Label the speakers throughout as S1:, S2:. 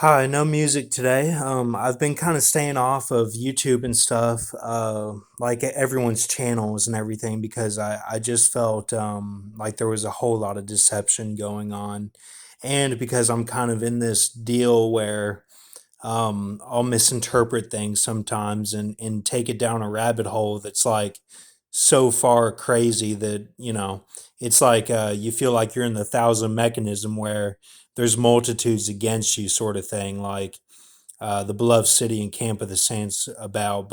S1: Hi, no music today. I've been kind of staying off of YouTube and stuff, like everyone's channels and everything, because I just felt like there was a whole lot of deception going on. And because I'm kind of in this deal where I'll misinterpret things sometimes and take it down a rabbit hole that's like so far crazy that, it's like you feel like you're in the thousand mechanism where there's multitudes against you, sort of thing, like the beloved city and camp of the saints about.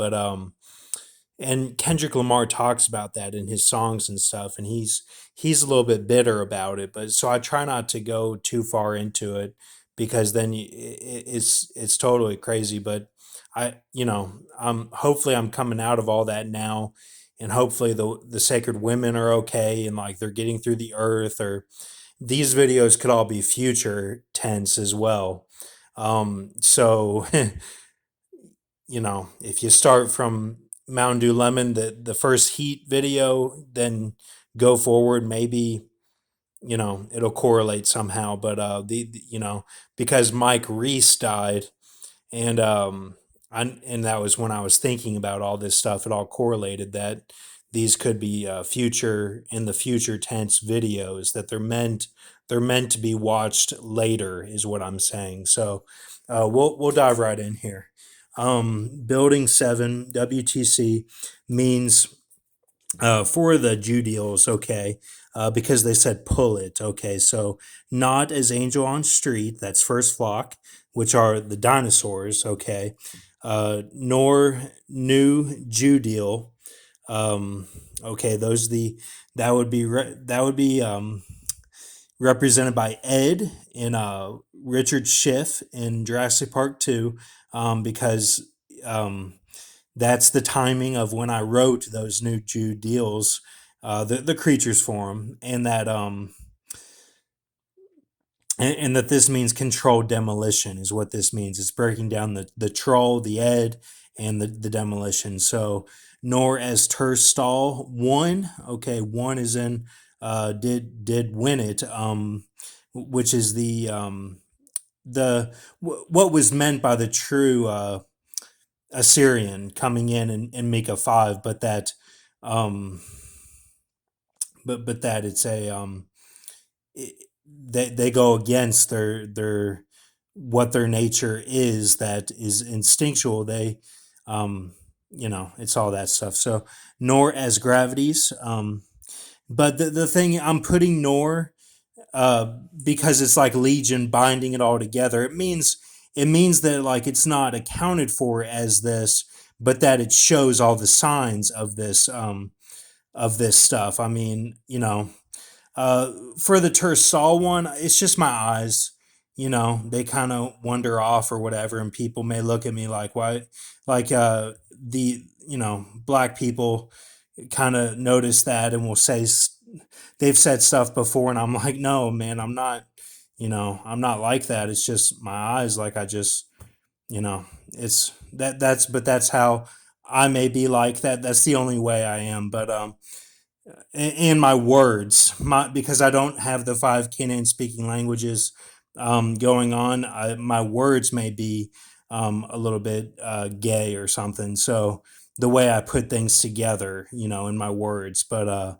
S1: And Kendrick Lamar talks about that in his songs and stuff, and he's a little bit bitter about it. But so I try not to go too far into it because then it's totally crazy. But hopefully I'm coming out of all that now, and hopefully the sacred women are okay and like they're getting through the earth. Or these videos could all be future tense as well. So if you start from Mountain Dew Lemon, the first Heat video, then go forward, maybe it'll correlate somehow. But because Mike Reese died, and and that was when I was thinking about all this stuff. It all correlated that these could be future in the future tense videos, that they're meant to be watched later, is what I'm saying. So we'll dive right in here. Building 7 WTC means for the Jew deals, okay, because they said pull it, okay. So not as angel on street, that's first flock, which are the dinosaurs, okay, nor new Jew deal, okay. That would be represented by Ed and Richard Schiff in Jurassic Park 2, because um, that's the timing of when I wrote those new Jew deals, the creatures forum, and that this means controlled demolition is what this means. It's breaking down the troll, the Ed, and the demolition. So nor as Terstall one. Okay, one is in did win it, which is what was meant by the true Assyrian coming in Micah 5, but that um that it's a it, they go against their what their nature is, that is instinctual. They it's all that stuff. So nor as gravities, but the thing I'm putting nor, uh, because it's like Legion binding it all together. It means that like it's not accounted for as this, but that it shows all the signs of this stuff. I mean, for the Tersal one, it's just my eyes. They kind of wander off or whatever, and people may look at me like, why? Like the black people kind of notice that and will say they've said stuff before, and I'm like, no, man, I'm not like that. It's just my eyes. Like I just, it's that's how I may be like that. That's the only way I am. But and my words, because I don't have the five Canaan speaking languages going on. My words may be a little bit gay or something. So the way I put things together, in my words, but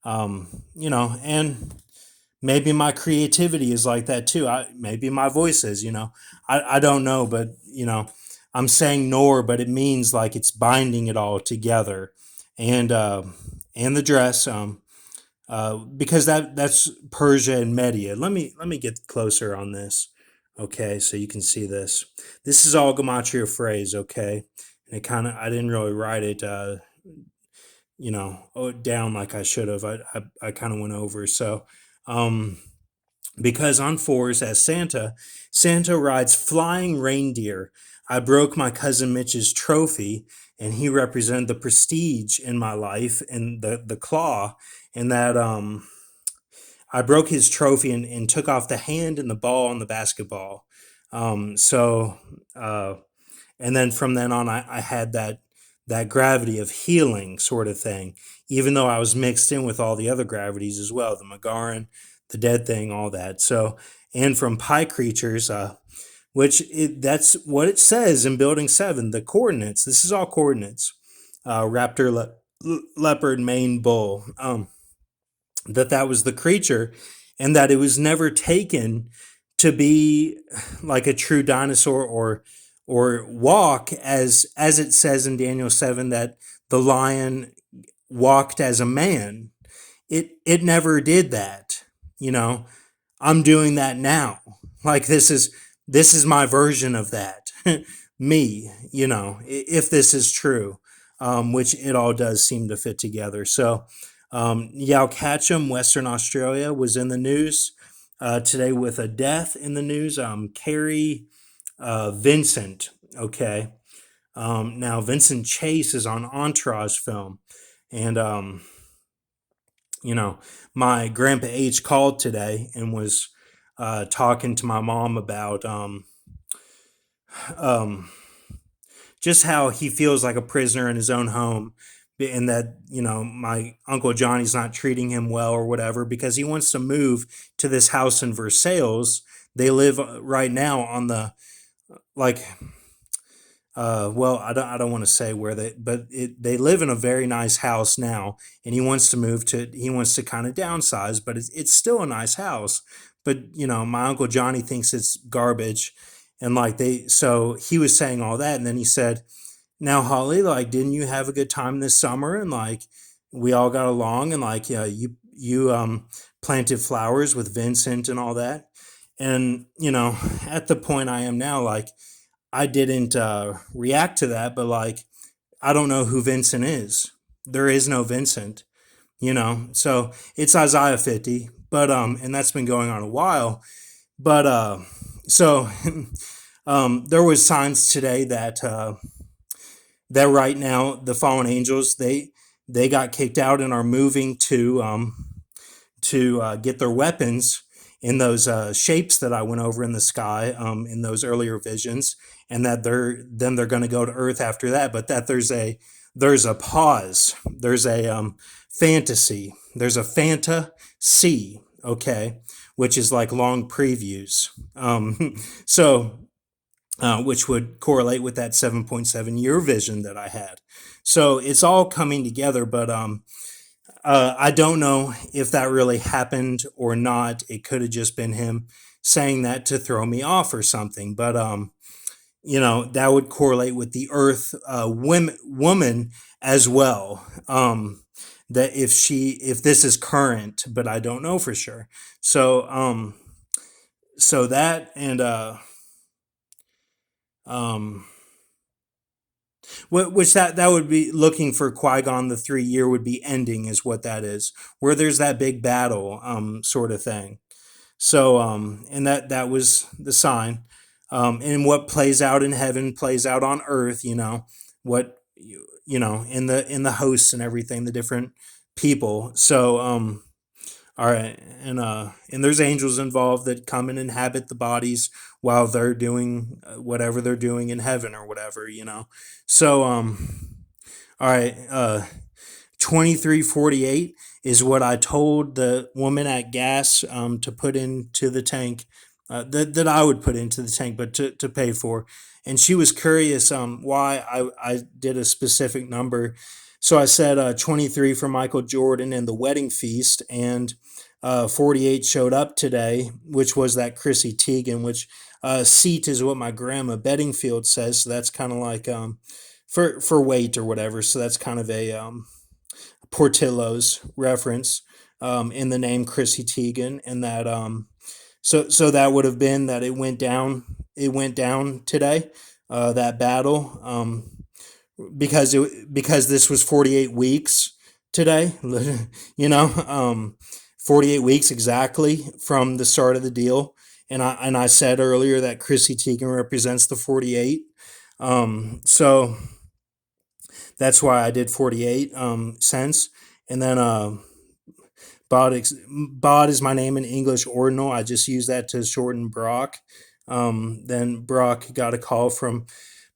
S1: and maybe my creativity is like that too. Maybe my voice is, I don't know, but I'm saying nor, but it means like it's binding it all together, and and the dress, because that's Persia and Media. Let me get closer on this, okay, so you can see this. This is all gematria phrase, okay, and it kind of I didn't really write it, down like I should have. I kind of went over. So um, because on fours as Santa rides flying reindeer. I broke my cousin Mitch's trophy, and he represented the prestige in my life and the claw, and that I broke his trophy and took off the hand and the ball on the basketball. So and then from then on, I had that gravity of healing sort of thing, even though I was mixed in with all the other gravities as well, the Magaran, the dead thing, all that. So, and from pie creatures, that's what it says in Building 7, the coordinates. This is all coordinates. Raptor, leopard, mane, bull. That was the creature, and that it was never taken to be like a true dinosaur, or walk as it says in Daniel 7 that the lion walked as a man. It never did that. You know, I'm doing that now. Like this is my version of that. Me, if this is true, which it all does seem to fit together. So, Yao Catchum, Western Australia, was in the news today with a death in the news. Carrie Vincent. Okay. Now Vincent Chase is on Entourage film, and you know, my grandpa H called today and was talking to my mom about um, just how he feels like a prisoner in his own home, and that my uncle Johnny's not treating him well or whatever because he wants to move to this house in Versailles. They live right now on the like well, I don't want to say where they live in a very nice house now, and he wants to kind of downsize, but it's still a nice house. But my uncle Johnny thinks it's garbage, and so he was saying all that, and then he said, "Now, Holly, like, didn't you have a good time this summer? And like, we all got along, and like, yeah, you planted flowers with Vincent and all that." And at the point I am now, like, I didn't react to that, but like, I don't know who Vincent is. There is no Vincent, So it's Isaiah 50, but and that's been going on a while. But so there was signs today that right now the fallen angels they got kicked out and are moving to get their weapons in those shapes that I went over in the sky in those earlier visions, and that they're going to go to Earth after that. But that there's a pause. There's a fantasy. There's a fantasy. Okay, which is like long previews. So which would correlate with that 7.7 year vision that I had. So it's all coming together, but I don't know if that really happened or not. It could have just been him saying that to throw me off or something. But that would correlate with the Earth woman as well. That if this is current, but I don't know for sure. So that and um, which that would be looking for Qui-Gon. The 3 year would be ending, is what that is, where there's that big battle, sort of thing. So, and that was the sign. And what plays out in heaven plays out on earth. What in the hosts and everything, the different people. So, all right, and there's angels involved that come and inhabit the bodies while they're doing whatever they're doing in heaven or whatever. So, all right, 2348 is what I told the woman at gas to put into the tank, that I would put into the tank, but to pay for. And she was curious why I did a specific number. So I said 23 for Michael Jordan and the wedding feast, and 48 showed up today, which was that Chrissy Teigen, which seat is what my grandma Bedingfield says. So that's kind of like for weight or whatever. So that's kind of a Portillo's reference in the name Chrissy Teigen, and that so that would have been that it went down. It went down today. That battle, because this was 48 weeks today. 48 weeks exactly from the start of the deal. And I said earlier that Chrissy Teigen represents the 48. So that's why I did 48 cents. And then Bod is my name in English ordinal. I just use that to shorten Brock. Then Brock got a call from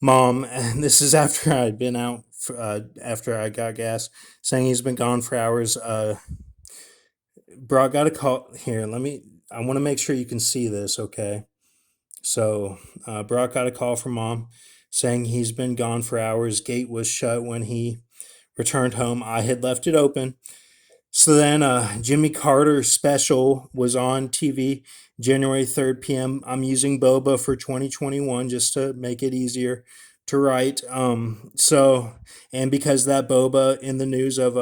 S1: mom, and this is after I'd been out, after I got gas, saying he's been gone for hours. Brock got a call. Here, I want to make sure you can see this, okay? So Brock got a call from mom saying he's been gone for hours. Gate was shut when he returned home. I had left it open. So then Jimmy Carter special was on TV January 3rd p.m. I'm using Boba for 2021 just to make it easier to write. And because that Boba in the news of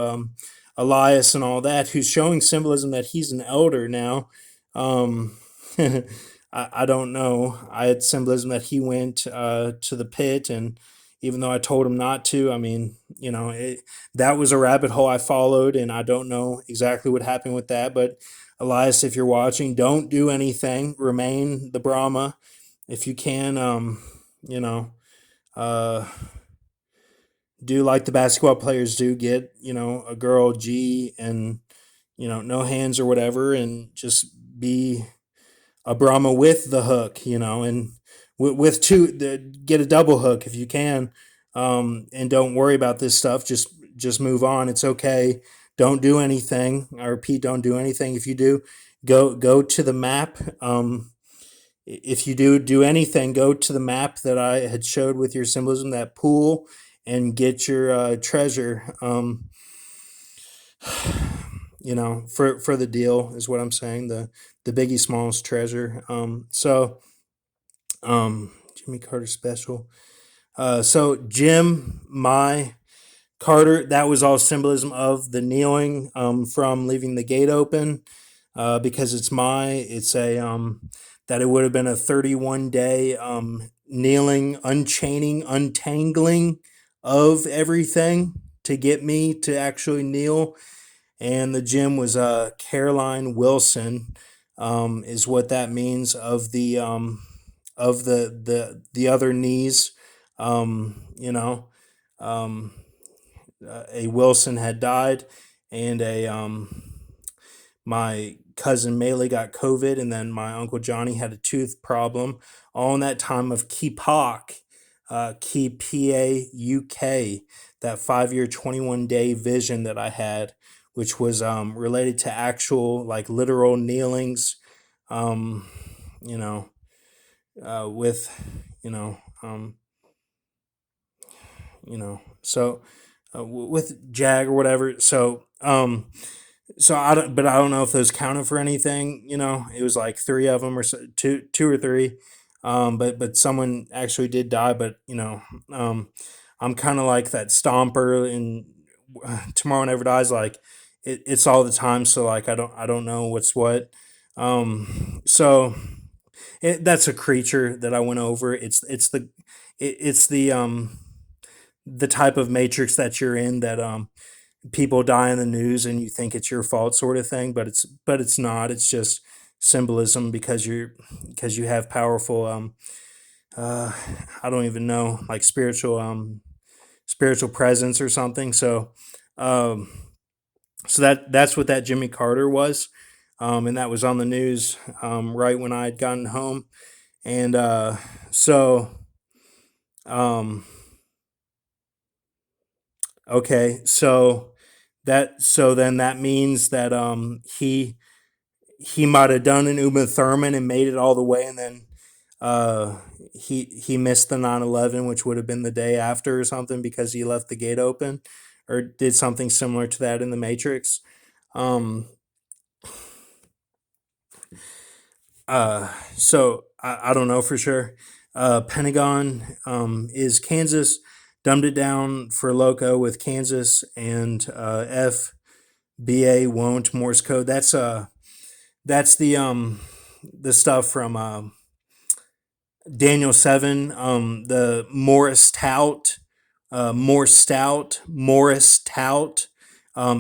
S1: Elias and all that, who's showing symbolism that he's an elder now. Um, I don't know. I had symbolism that he went to the pit, and even though I told him not to, I mean, that was a rabbit hole I followed, and I don't know exactly what happened with that. But Elias, if you're watching, don't do anything. Remain the Brahma if you can. You know, uh, do like the basketball players do. Get a girl G and no hands or whatever, and just be a Brahma with the hook. And with two, get a double hook if you can, and don't worry about this stuff. Just move on. It's okay. Don't do anything. I repeat, don't do anything. If you do, go to the map. If you do anything, go to the map that I had showed with your symbolism, that pool, and get your treasure. For the deal is what I'm saying. The Biggie Smalls treasure. Jimmy Carter special. So Jim, my Carter, that was all symbolism of the kneeling from leaving the gate open because it's a that it would have been a 31 day kneeling, unchaining, untangling of everything to get me to actually kneel. And the gym was Caroline Wilson, is what that means of the other knees. You know, um, a Wilson had died, and a my cousin Maylee got COVID, and then my uncle Johnny had a tooth problem. All in that time of Keepok, Pauk, that 5 year, 21-day vision that I had, which was related to actual, like, literal kneelings, um, you know, with, you know, um, so with Jag or whatever. So I don't know if those counted for anything. It was like three of them or so, two or three. But someone actually did die. But I'm kind of like that Stomper in Tomorrow Never Dies. Like it's all the time. So like I don't know what's what. That's a creature that I went over. It's the type of matrix that you're in that people die in the news and you think it's your fault, sort of thing, but it's not. It's just symbolism because you have powerful uh I don't even know, like spiritual presence or something. Um so that's what that Jimmy Carter was. And that was on the news right when I had gotten home. And so um okay, so then that means that he might have done an Uma Thurman and made it all the way, and then uh, he missed the 9/11, which would have been the day after or something, because he left the gate open, or did something similar to that in the Matrix. Um, so I don't know for sure. Pentagon is Kansas. Dumbed it down for Loco with Kansas, and FBA won't Morse code. That's the stuff from Daniel 7, the Morris Tout,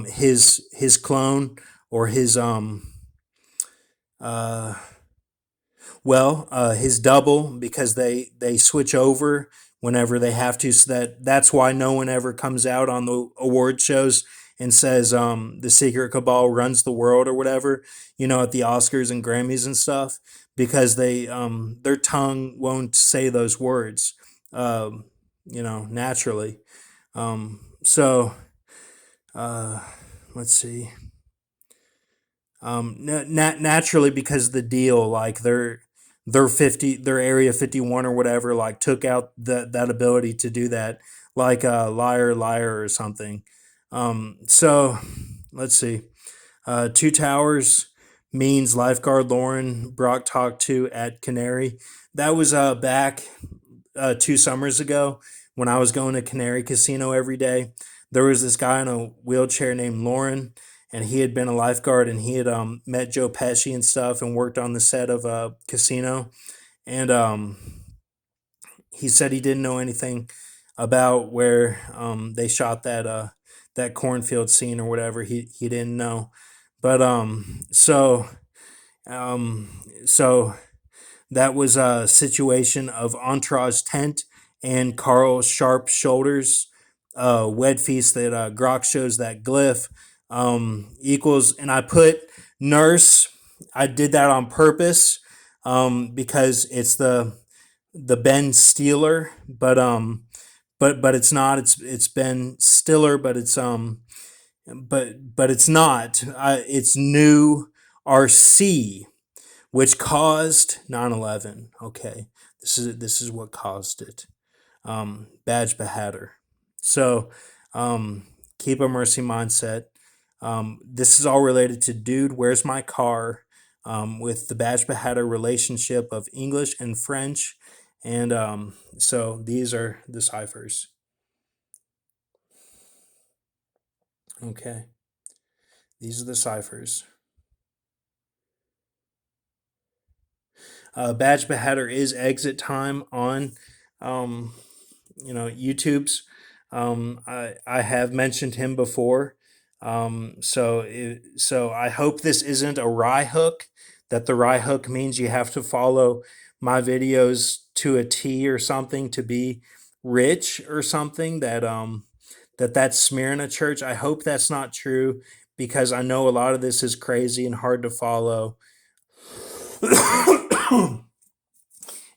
S1: his clone, or his uh his double, because they switch over whenever they have to, so that's why no one ever comes out on the award shows and says the secret cabal runs the world or whatever, at the Oscars and Grammys and stuff, because their tongue won't say those words, naturally. So uh let's see. Naturally, because the deal, like, their area 51 or whatever, like took out that ability to do that, like liar liar or something. So let's see. Two Towers means lifeguard Lauren Brock talked to at Canary. That was back 2 summers ago when I was going to Canary Casino every day. There was this guy in a wheelchair named Lauren, and he had been a lifeguard, and he had met Joe Pesci and stuff, and worked on the set of a casino. And he said he didn't know anything about where they shot that cornfield scene or whatever. He didn't know, but so that was a situation of Entourage tent and Carl Sharp shoulders. Wed feast that Grok shows that glyph equals, and I put nurse. I did that on purpose because it's the Ben Steeler, but it's not. It's Ben Stiller, but it's not. It's new RC, which caused 9/11. Okay, this is what caused it. Badge Bahadur. So keep a mercy mindset. This is all related to Dude, Where's My Car? With the Badge Bahadur relationship of English and French. And so these are the ciphers. Okay, these are the ciphers. Badge Bahadur is exit time on, um, YouTube's. I have mentioned him before. So I hope this isn't a rye hook. That the rye hook means you have to follow my videos to a T or something to be rich or something. That's smearing a church. I hope that's not true because I know a lot of this is crazy and hard to follow.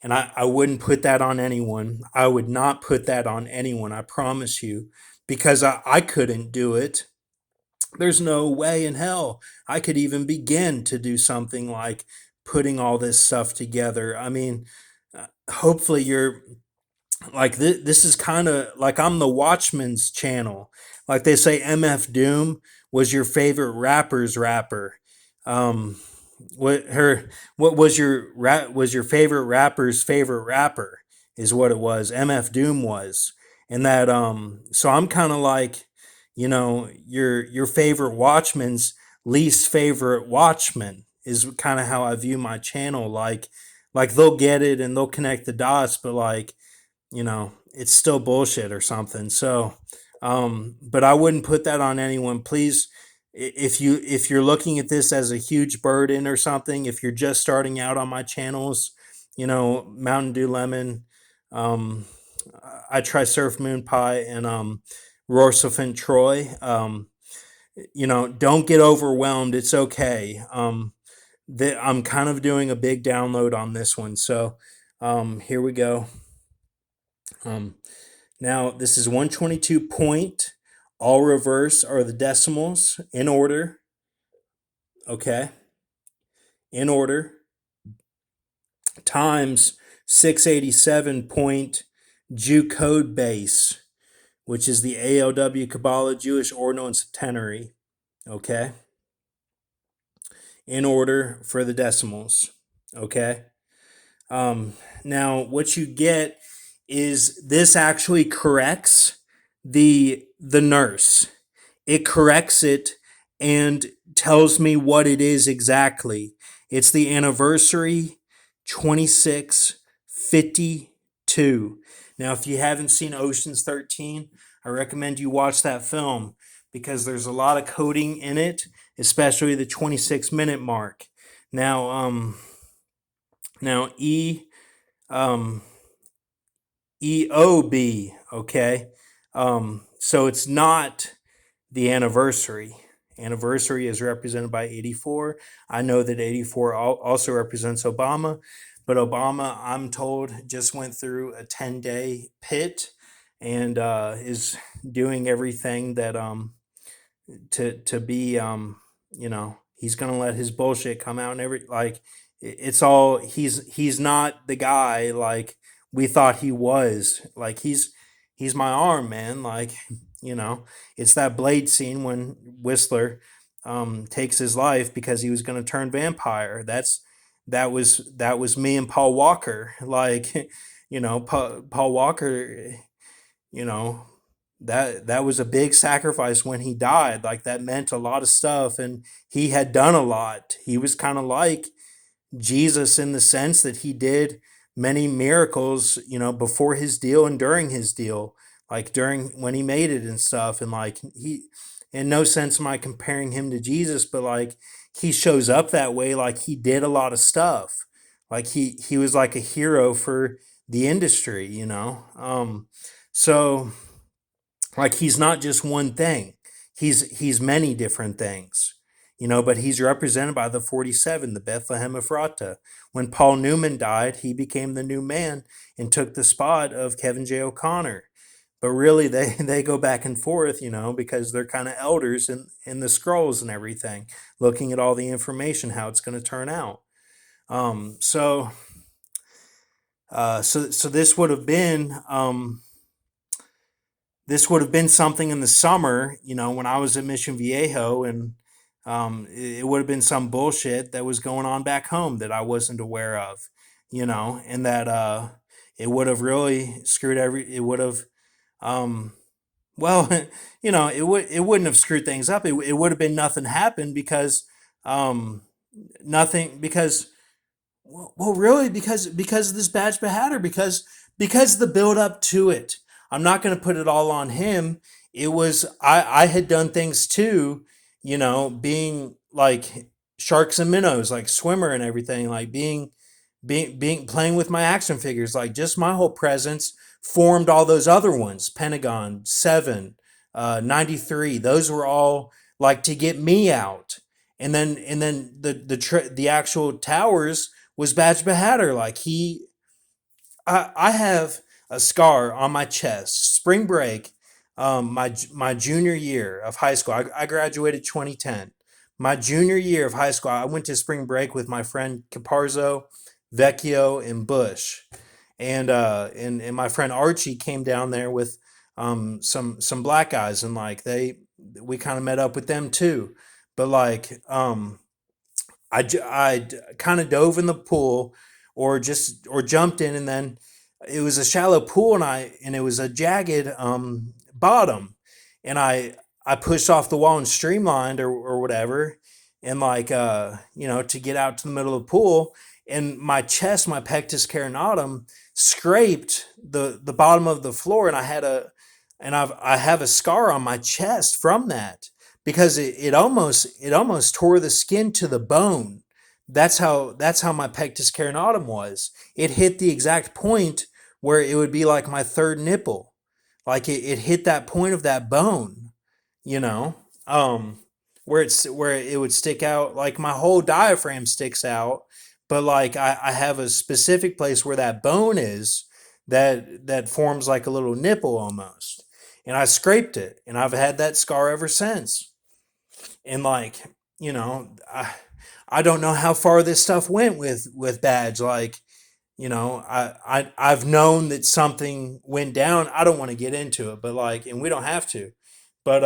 S1: And I wouldn't put that on anyone. I would not put that on anyone, I promise you, because I couldn't do it. There's no way in hell I could even begin to do something like putting all this stuff together. I mean, hopefully you're like this is kind of like I'm the Watchman's channel. Like they say, MF Doom was your favorite rapper's rapper. Um, what was your favorite rapper's favorite rapper is what it was. MF Doom was, and that so I'm kind of like, your favorite Watchman's least favorite Watchman is kind of how I view my channel. Like they'll get it and they'll connect the dots, but like, it's still bullshit or something. So, but I wouldn't put that on anyone. Please, if you're looking at this as a huge burden or something, if you're just starting out on my channels, Mountain Dew Lemon, um, I try Surf Moon Pie and Rorsafin Troy. Don't get overwhelmed. It's okay. I'm kind of doing a big download on this one, so here we go. Now, this is 122 point. All reverse are the decimals in order. Okay. In order. Times 687 point Jew code base, which is the ALW Kabbalah Jewish Ordinal Centenary. Okay. In order for the decimals. Okay. Now, what you get is this actually corrects the nurse. It corrects it and tells me what it is exactly. It's the anniversary 2652. Now, if you haven't seen Ocean's 13, I recommend you watch that film because there's a lot of coding in it, especially the 26-minute mark. Now um, EOB, okay? So it's not the anniversary. Anniversary is represented by 84. I know that 84 also represents Obama, but Obama, I'm told, just went through a 10-day pit and is doing everything that to be he's gonna let his bullshit come out and it's all he's not the guy like we thought he was. Like he's my arm, man. Like you know, it's that Blade scene when Whistler takes his life because he was going to turn vampire. That was me and Paul Walker. Like Paul Walker. You know that was a big sacrifice when he died. Like that meant a lot of stuff, and he had done a lot. He was kind of like Jesus in the sense that he did many miracles, before his deal and during his deal, like during when he made it and stuff. And like in no sense am I comparing him to Jesus, but like he shows up that way, like he did a lot of stuff. Like he was like a hero for the industry, So like he's not just one thing. He's many different things. But he's represented by the 47, the Bethlehem Ephrata. When Paul Newman died, he became the new man and took the spot of Kevin J. O'Connor. But really, they go back and forth, because they're kind of elders in the scrolls and everything, looking at all the information, how it's going to turn out. So, so this would have been something in the summer, when I was at Mission Viejo, and it would have been some bullshit that was going on back home that I wasn't aware of, and that it would have really screwed it would have, um, well, it wouldn't have screwed things up. It would have been nothing happened because, um, nothing because well, really, because of this Badge Bahadur, because the build up to it. I'm not going to put it all on him. It was I had done things too, being like sharks and minnows, like swimmer and everything, like being playing with my action figures, like just my whole presence formed all those other ones. Pentagon 7, 93. Those were all like to get me out, and then the actual towers was Badge Bahadur. Like I have a scar on my chest. Spring break, my junior year of high school. I graduated 2010. My junior year of high school, I went to spring break with my friend Caparzo, Vecchio, and Bush, and my friend Archie came down there with some black guys, and like we kind of met up with them too, but like I kind of dove in the pool or jumped in, and then it was a shallow pool, and it was a jagged bottom, and I pushed off the wall and streamlined or whatever, and like to get out to the middle of the pool, and my chest, my pectus carinatum scraped the bottom of the floor, and I have a scar on my chest from that because it almost tore the skin to the bone. That's how my pectus carinatum was. It hit the exact point where it would be like my third nipple. Like it hit that point of that bone, you know, um, where it would stick out. Like my whole diaphragm sticks out, but like I have a specific place where that bone is that forms like a little nipple almost, and I scraped it, and I've had that scar ever since. And like you know, I don't know how far this stuff went with Badge. Like I've known that something went down. I don't want to get into it, but like, and we don't have to, but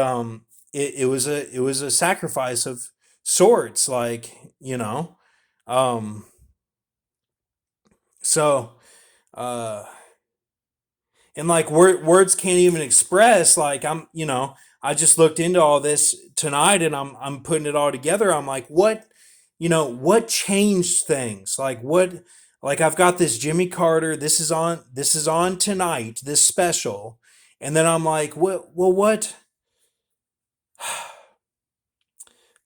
S1: it was a sacrifice of sorts, like um, so uh, and like words can't even express. Like I just looked into all this tonight, and I'm putting it all together. I'm like, what changed things? Like I've got this Jimmy Carter. This is on tonight. This special, and then I'm like, what? Well, what?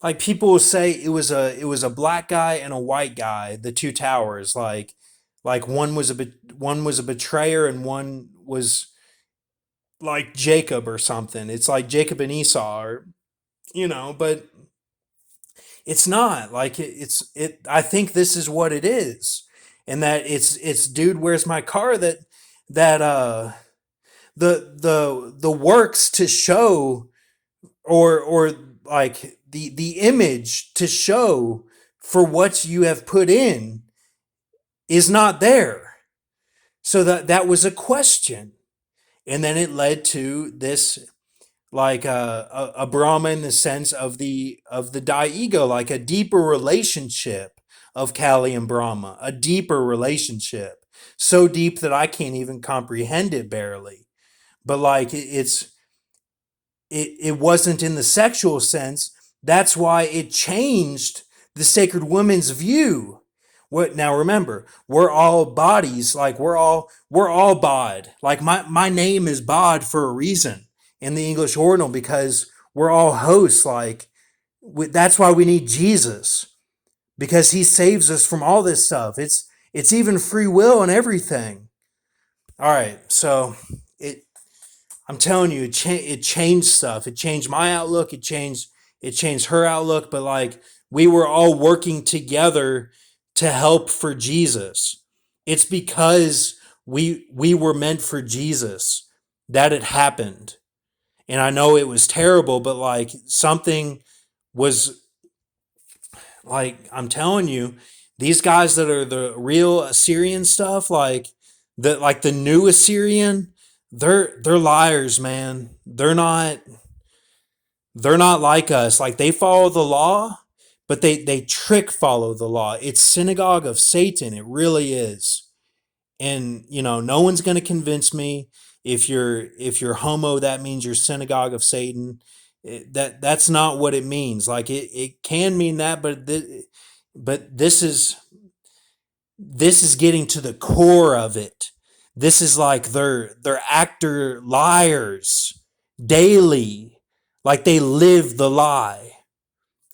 S1: Like people will say it was a black guy and a white guy, the two towers. Like one was a betrayer, and one was like Jacob or something. It's like Jacob and Esau, but it's not like it. I think this is what it is, and that it's dude. Where's my car? That the works to show, or like the image to show for what you have put in is not there. So that was a question. And then it led to this, like a Brahma, in the sense of the diego, like a deeper relationship of Kali and Brahma, a deeper relationship, so deep that I can't even comprehend it barely. But like it wasn't in the sexual sense. That's why it changed the sacred woman's view. What now? Remember, we're all bodies. Like we're all bod. Like my name is bod for a reason in the English ordinal, because we're all hosts. Like that's why we need Jesus, because he saves us from all this stuff. It's even free will and everything. All right, so it I'm telling you, it changed stuff. It changed my outlook. It changed her outlook. But like we were all working together to help for Jesus. It's because we were meant for Jesus that it happened. And I know it was terrible, but like something was, like, I'm telling you, these guys that are the real Assyrian stuff, like the new Assyrian, they're liars, man. They're not like us. Like they follow the law, but they trick follow the law. It's synagogue of Satan. It really is. And no one's going to convince me. If you're homo, that means you're synagogue of Satan. That's not what it means. Like it can mean that, but this is getting to the core of it. This is like they're actor liars daily, like they live the lie.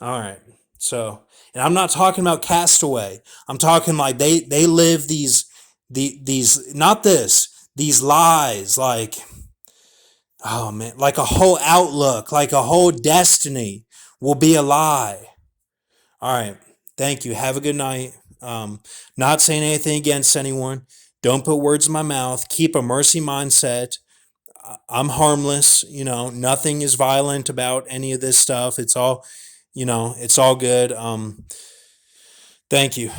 S1: All right. So, and I'm not talking about Castaway. I'm talking like they live these not this these lies, like, oh man, like a whole outlook, like a whole destiny will be a lie. All right. Thank you. Have a good night. Not saying anything against anyone. Don't put words in my mouth. Keep a mercy mindset. I'm harmless. Nothing is violent about any of this stuff. It's all good. Thank you.